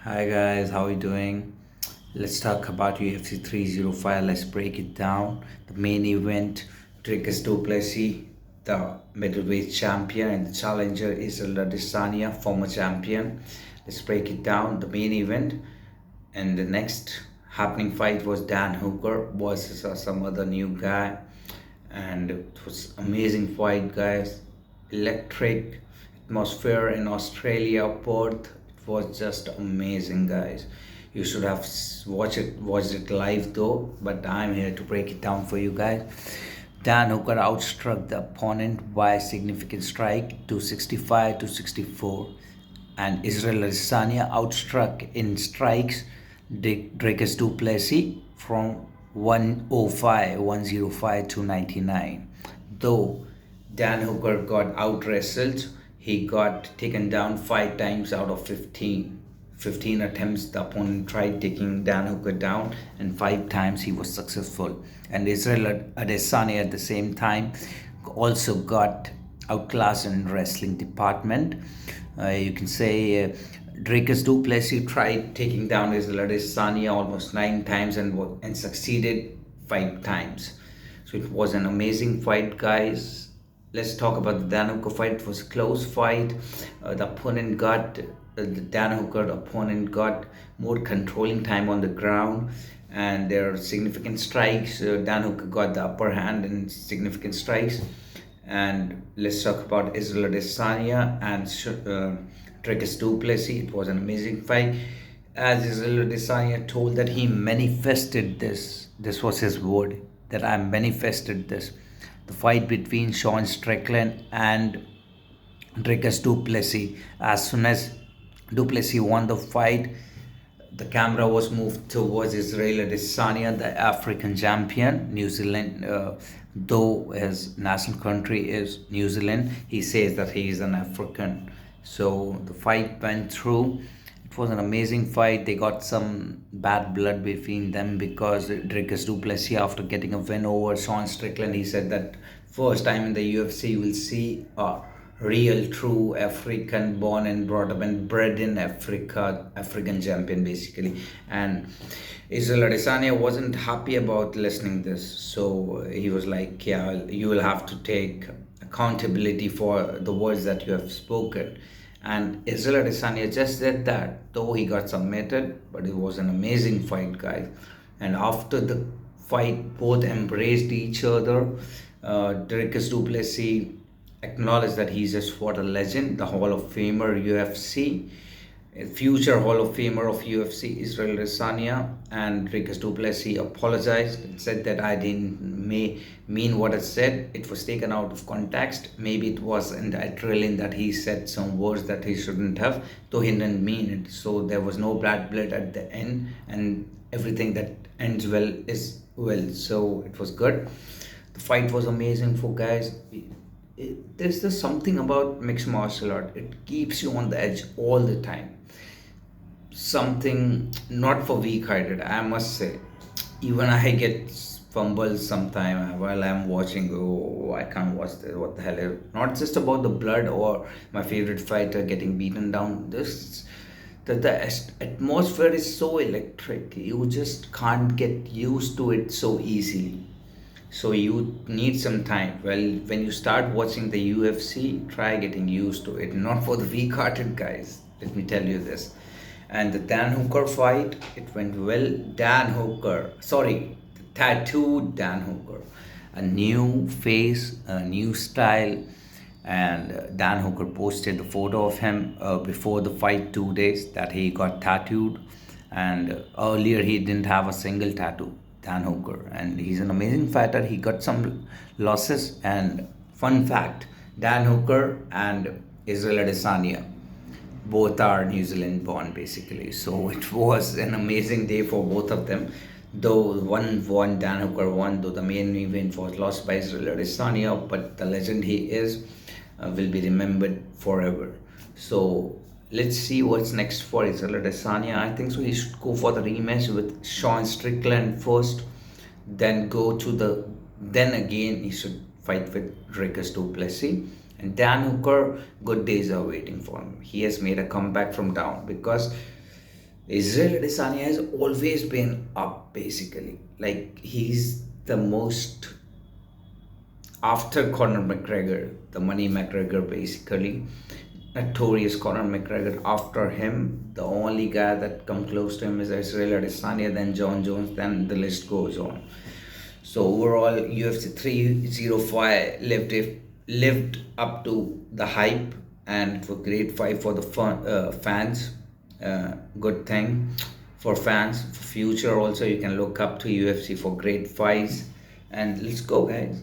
Hi guys, how are you doing? Let's talk about UFC 305. Let's break it down. The main event, Dricus Du Plessis, the middleweight champion, and the challenger IsraelAdesanya, former champion. Let's break it down. The main event, and the next happening fight was Dan Hooker versus some other new guy, and it was amazing fight, guys. Electric atmosphere in Australia, Perth. It was just amazing, guys. You should have watched it live though, but I'm here to break it down for you guys. Dan Hooker outstruck the opponent by a significant strike, 265 to 64, and Israel Adesanya outstruck in strikes Dricus Du Plessis from 105 to 99. Though Dan Hooker got out wrestled, he got taken down 5 times out of 15. 15 attempts the opponent tried taking Dan Hooker down, and 5 times he was successful. And Israel Adesanya at the same time also got outclassed in wrestling department. You can say Dricus Du Plessis tried taking down Israel Adesanya almost 9 times and succeeded 5 times. So it was an amazing fight, guys. Let's talk about the Dan Hooker fight. It was a close fight. The Dan Hooker opponent got more controlling time on the ground, and there are significant strikes. Dan Hooker got the upper hand in significant strikes. And let's talk about Israel Adesanya and Dricus Du Plessis. It was an amazing fight. As Israel Adesanya told that he manifested this. This was his word, that I manifested this. The fight between Sean Strickland and Dricus Du Plessis. As soon as Du Plessis won the fight, the camera was moved towards Israel Adesanya, the African champion, New Zealand. Though his national country is New Zealand, he says that he is an African. So the fight went through. It was an amazing fight. They got some bad blood between them because Dricus Du Plessis, after getting a win over Sean Strickland, he said that first time in the UFC you will see a real, true African, born and brought up and bred in Africa, African champion basically. And Israel Adesanya wasn't happy about listening this, so he was like, "Yeah, you will have to take accountability for the words that you have spoken." And Israel Adesanya just said that, though he got submitted, but it was an amazing fight, guys. And after the fight, both embraced each other. Dricus Du Plessis acknowledged that he's just what a legend, the Hall of Famer UFC, a future Hall of Famer of UFC, Israel Adesanya. And Dricus Du Plessis apologized and said that I didn't mean what I said. It was taken out of context. Maybe it was in the adrenaline that he said some words that he shouldn't have, though he didn't mean it. So there was no bad blood at the end, and everything that ends well is well. So it was good. The fight was amazing for guys. There's just something about mixed martial art. It keeps you on the edge all the time. Something not for weak-hearted, I must say. Even I get fumbles sometime while I'm watching. Oh, I can't watch this. What the hell? Not just about the blood or my favorite fighter getting beaten down. The atmosphere is so electric. You just can't get used to it so easily. So you need some time. Well, when you start watching the UFC, try getting used to it. Not for the weak-hearted guys. Let me tell you this. And the Dan Hooker fight, it went well. The tattooed Dan Hooker, a new face, a new style. And Dan Hooker posted the photo of him before the fight, 2 days that he got tattooed. And earlier he didn't have a single tattoo, Dan Hooker. And he's an amazing fighter. He got some losses. And fun fact, Dan Hooker and Israel Adesanya, both are New Zealand born basically. So it was an amazing day for both of them. Though one won, Dan Hooker won, though the main event was lost by Israel Adesanya, but the legend he is will be remembered forever. So let's see what's next for Israel Adesanya. I think so he should go for the rematch with Sean Strickland first, then then again he should fight with Dricus Du Plessis. And Dan Hooker, good days are waiting for him. He has made a comeback from down because Israel Adesanya has always been up basically. Like he's the most, after Conor McGregor, the Money McGregor basically, notorious Conor McGregor. After him, the only guy that come close to him is Israel Adesanya, then John Jones, then the list goes on. So overall, UFC 305 lived up to the hype, and it was a great fight for the fans. Good thing for fans. For future also, you can look up to UFC for great fights. And let's go, guys.